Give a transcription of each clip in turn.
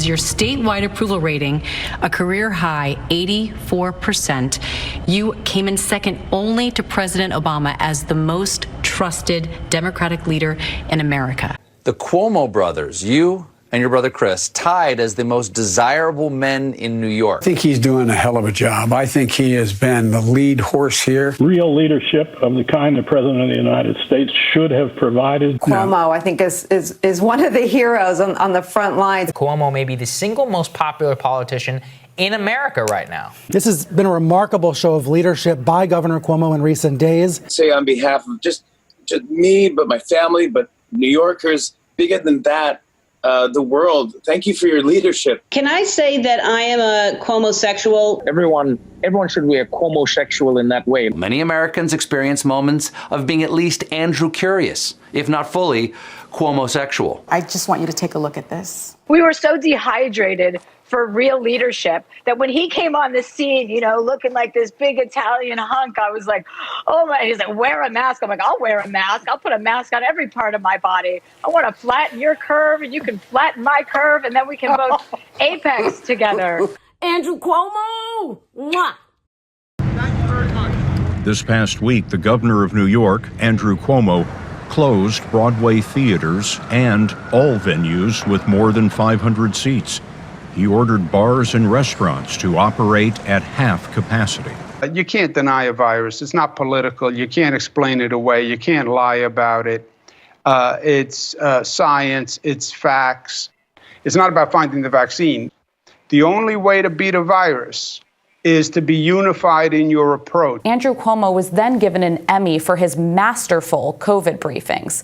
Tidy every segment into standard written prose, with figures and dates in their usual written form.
gives your statewide approval rating a career high 84%. You came in second only to President Obama as the most trusted Democratic leader in America. The Cuomo brothers, you and your brother Chris, tied as the most desirable men in New York. I think he's doing a hell of a job. I think he has been the lead horse here. Real leadership of the kind the President of the United States should have provided. Cuomo, I think, is one of the heroes on the front lines. Cuomo may be the single most popular politician in America right now. This has been a remarkable show of leadership by Governor Cuomo in recent days. Say on behalf of just me, but my family, but New Yorkers, bigger than that, the world. Thank you for your leadership. Can I say that I am a Cuomo-sexual? Everyone should be a Cuomo-sexual in that way. Many Americans experience moments of being at least Andrew curious, if not fully Cuomo-sexual. I just want you to take a look at this. We were so dehydrated for real leadership that when he came on the scene, looking like this big Italian hunk, I was like, oh my, he's like, wear a mask. I'm like, I'll wear a mask. I'll put a mask on every part of my body. I want to flatten your curve and you can flatten my curve and then we can both apex together. Andrew Cuomo! Mwah! Thank you very much. This past week, the governor of New York, Andrew Cuomo, closed Broadway theaters and all venues with more than 500 seats. He ordered bars and restaurants to operate at half capacity. You can't deny a virus. It's not political. You can't explain it away. You can't lie about it. It's science. It's facts. It's not about finding the vaccine. The only way to beat a virus is to be unified in your approach. Andrew Cuomo was then given an Emmy for his masterful COVID briefings.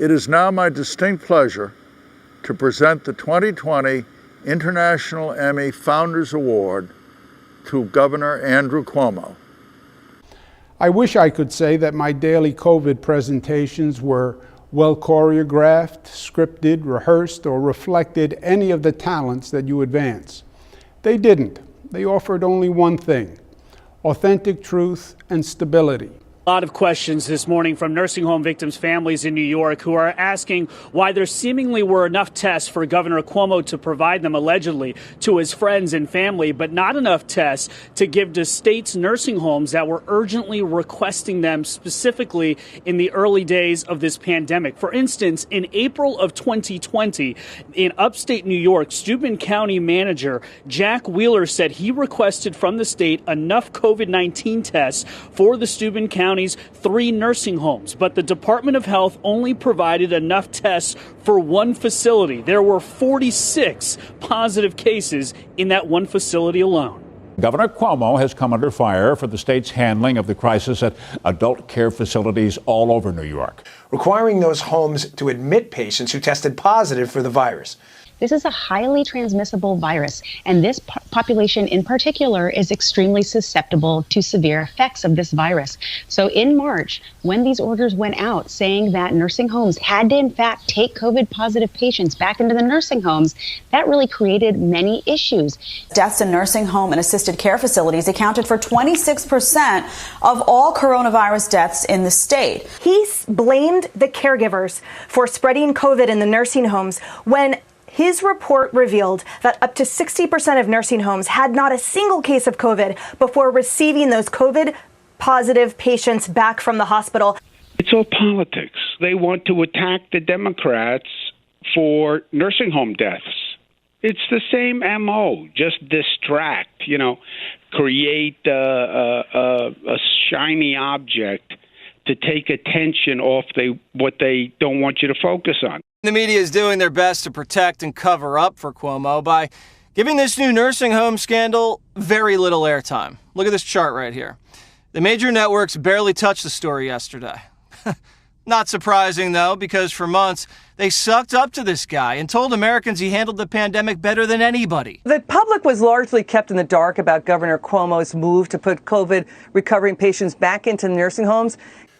It is now my distinct pleasure to present the 2020 International Emmy Founders Award to Governor Andrew Cuomo. I wish I could say that my daily COVID presentations were well choreographed, scripted, rehearsed, or reflected any of the talents that you advance. They didn't. They offered only one thing: authentic truth and stability. A lot of questions this morning from nursing home victims' families in New York who are asking why there seemingly were enough tests for Governor Cuomo to provide them allegedly to his friends and family, but not enough tests to give to states' nursing homes that were urgently requesting them, specifically in the early days of this pandemic. For instance, in April of 2020, in upstate New York, Steuben County manager Jack Wheeler said he requested from the state enough COVID-19 tests for the Steuben County's 3 nursing homes, but the Department of Health only provided enough tests for one facility. There were 46 positive cases in that one facility alone. Governor Cuomo has come under fire for the state's handling of the crisis at adult care facilities all over New York, requiring those homes to admit patients who tested positive for the virus. This is a highly transmissible virus, and this population in particular is extremely susceptible to severe effects of this virus. So in March, when these orders went out saying that nursing homes had to in fact take COVID positive patients back into the nursing homes, that really created many issues. Deaths in nursing home and assisted care facilities accounted for 26% of all coronavirus deaths in the state. He blamed the caregivers for spreading COVID in the nursing homes when his report revealed that up to 60% of nursing homes had not a single case of COVID before receiving those COVID-positive patients back from the hospital. It's all politics. They want to attack the Democrats for nursing home deaths. It's the same MO, just distract, create a shiny object to take attention off what they don't want you to focus on. The media is doing their best to protect and cover up for Cuomo by giving this new nursing home scandal very little airtime. Look at this chart right here. The major networks barely touched the story yesterday. Not surprising, though, because for months they sucked up to this guy and told Americans he handled the pandemic better than anybody. The public was largely kept in the dark about Governor Cuomo's move to put COVID recovering patients back into nursing homes.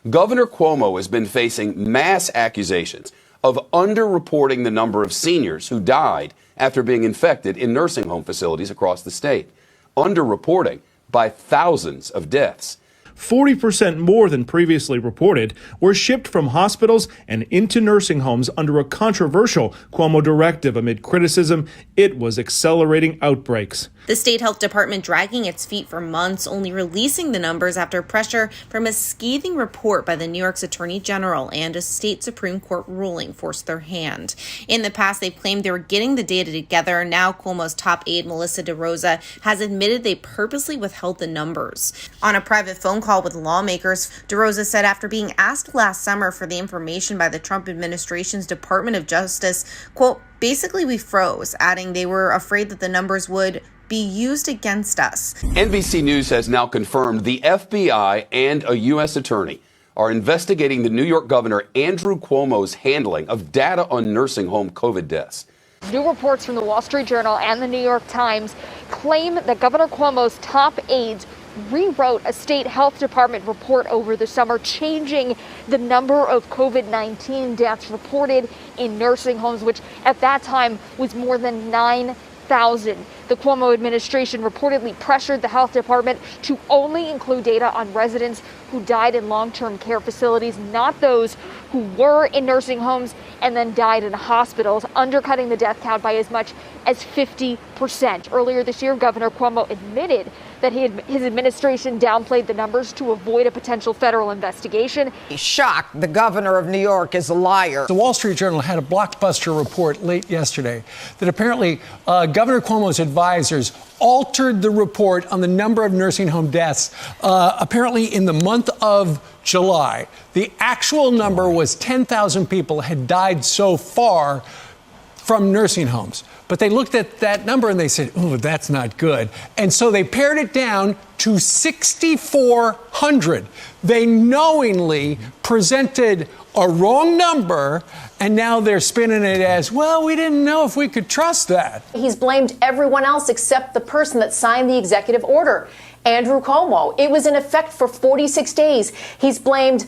Governor Cuomo has been facing mass accusations of underreporting the number of seniors who died after being infected in nursing home facilities across the state. Underreporting by thousands of deaths. 40% more than previously reported, were shipped from hospitals and into nursing homes under a controversial Cuomo directive amid criticism it was accelerating outbreaks. The state health department dragging its feet for months, only releasing the numbers after pressure from a scathing report by the New York's Attorney General and a state Supreme Court ruling forced their hand. In the past, they've claimed they were getting the data together. Now Cuomo's top aide, Melissa DeRosa, has admitted they purposely withheld the numbers. On a private phone call with lawmakers, DeRosa said after being asked last summer for the information by the Trump administration's Department of Justice, quote, basically we froze, adding they were afraid that the numbers would be used against us. NBC News has now confirmed the FBI and a U.S. attorney are investigating the New York governor Andrew Cuomo's handling of data on nursing home COVID deaths. New reports from the Wall Street Journal and the New York Times claim that Governor Cuomo's top aides rewrote a state health department report over the summer, changing the number of COVID-19 deaths reported in nursing homes, which at that time was more than 9,000. The Cuomo administration reportedly pressured the health department to only include data on residents who died in long-term care facilities, not those who were in nursing homes and then died in hospitals, undercutting the death count by as much as 50%. Earlier this year, Governor Cuomo admitted that his administration downplayed the numbers to avoid a potential federal investigation. He's shocked the governor of New York is a liar. The Wall Street Journal had a blockbuster report late yesterday that apparently Governor Cuomo's advisors altered the report on the number of nursing home deaths. Apparently in the month of July, the actual number was 10,000 people had died so far from nursing homes. But they looked at that number and they said, oh, that's not good. And so they pared it down to 6,400. They knowingly presented a wrong number, and now they're spinning it as, well, we didn't know if we could trust that. He's blamed everyone else except the person that signed the executive order, Andrew Cuomo. It was in effect for 46 days. He's blamed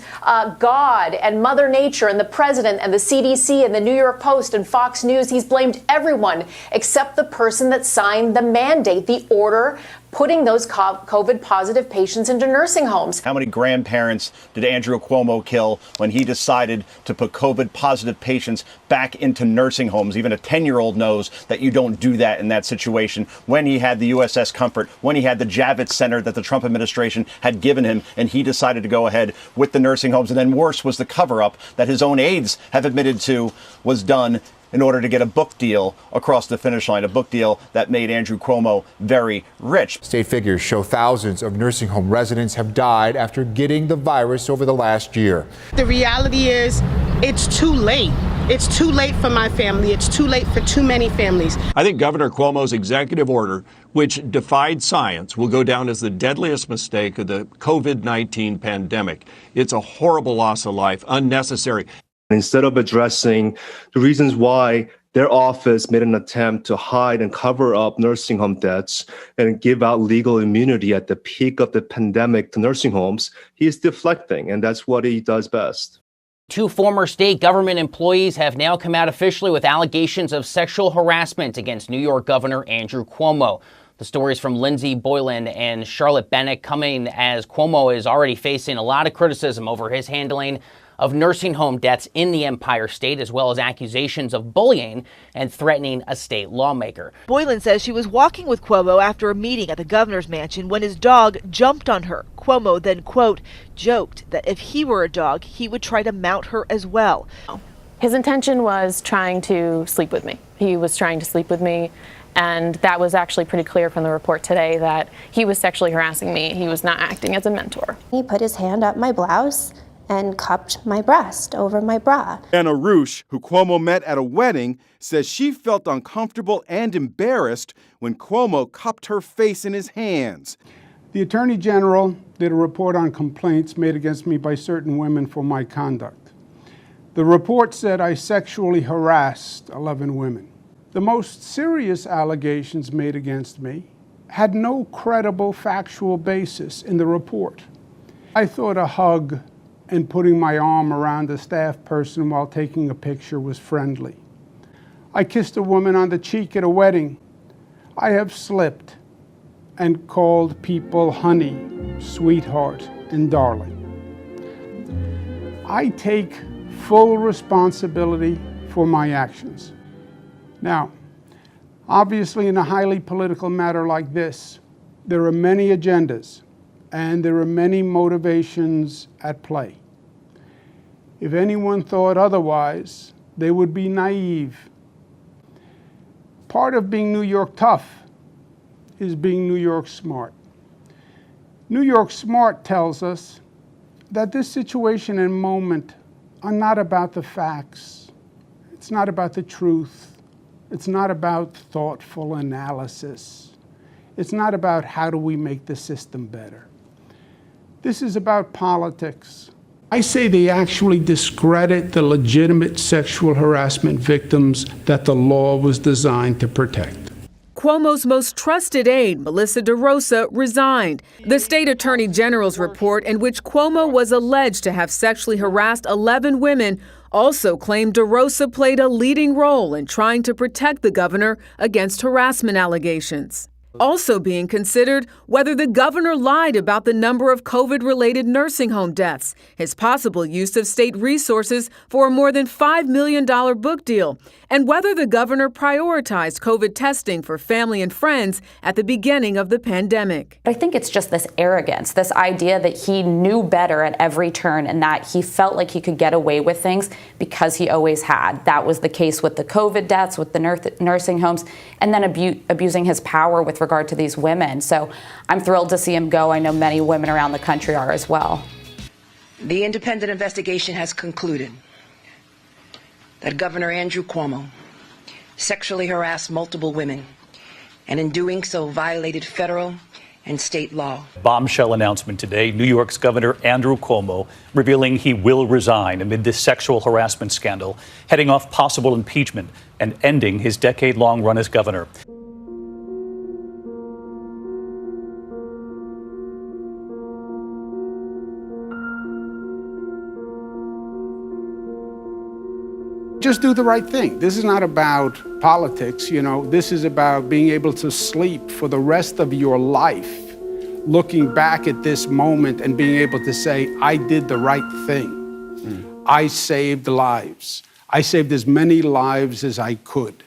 God and Mother Nature and the president and the CDC and the New York Post and Fox News. He's blamed everyone except the person that signed the mandate, the order putting those COVID positive patients into nursing homes. How many grandparents did Andrew Cuomo kill when he decided to put COVID positive patients back into nursing homes? Even a 10-year-old knows that you don't do that in that situation. When he had the USS Comfort, when he had the Javits Center that the Trump administration had given him, and he decided to go ahead with the nursing homes. And then worse was the cover-up that his own aides have admitted to was done in order to get a book deal across the finish line, a book deal that made Andrew Cuomo very rich. State figures show thousands of nursing home residents have died after getting the virus over the last year. The reality is, it's too late. It's too late for my family. It's too late for too many families. I think Governor Cuomo's executive order, which defied science, will go down as the deadliest mistake of the COVID-19 pandemic. It's a horrible loss of life, unnecessary. Instead of addressing the reasons why their office made an attempt to hide and cover up nursing home deaths and give out legal immunity at the peak of the pandemic to nursing homes, he is deflecting, and that's what he does best. Two former state government employees have now come out officially with allegations of sexual harassment against New York Governor Andrew Cuomo. The stories from Lindsay Boylan and Charlotte Bennett coming as Cuomo is already facing a lot of criticism over his handling of nursing home deaths in the Empire State, as well as accusations of bullying and threatening a state lawmaker. Boylan says she was walking with Cuomo after a meeting at the governor's mansion when his dog jumped on her. Cuomo then, quote, joked that if he were a dog, he would try to mount her as well. His intention was trying to sleep with me. He was trying to sleep with me. And that was actually pretty clear from the report today that he was sexually harassing me. He was not acting as a mentor. He put his hand up my blouse and cupped my breast over my bra. Anna Roosh, who Cuomo met at a wedding, says she felt uncomfortable and embarrassed when Cuomo cupped her face in his hands. The Attorney General did a report on complaints made against me by certain women for my conduct. The report said I sexually harassed 11 women. The most serious allegations made against me had no credible factual basis in the report. I thought a hug and putting my arm around a staff person while taking a picture was friendly. I kissed a woman on the cheek at a wedding. I have slipped and called people honey, sweetheart, and darling. I take full responsibility for my actions. Now, obviously, in a highly political matter like this, there are many agendas and there are many motivations at play. If anyone thought otherwise, they would be naive. Part of being New York tough is being New York smart. New York smart tells us that this situation and moment are not about the facts. It's not about the truth. It's not about thoughtful analysis. It's not about how do we make the system better. This is about politics. I say they actually discredit the legitimate sexual harassment victims that the law was designed to protect. Cuomo's most trusted aide, Melissa DeRosa, resigned. The state attorney general's report, in which Cuomo was alleged to have sexually harassed 11 women, also claimed DeRosa played a leading role in trying to protect the governor against harassment allegations. Also being considered whether the governor lied about the number of COVID-related nursing home deaths, his possible use of state resources for a more than $5 million book deal, and whether the governor prioritized COVID testing for family and friends at the beginning of the pandemic. I think it's just this arrogance, this idea that he knew better at every turn and that he felt like he could get away with things because he always had. That was the case with the COVID deaths, with the nursing homes, and then abusing his power with regard to these women. So I'm thrilled to see him go. I know many women around the country are as well. The independent investigation has concluded that Governor Andrew Cuomo sexually harassed multiple women and in doing so violated federal and state law. Bombshell announcement today. New York's Governor Andrew Cuomo revealing he will resign amid this sexual harassment scandal, heading off possible impeachment and ending his decade-long run as governor. Just do the right thing. This is not about politics, this is about being able to sleep for the rest of your life, looking back at this moment and being able to say, I did the right thing. I saved lives. I saved as many lives as I could.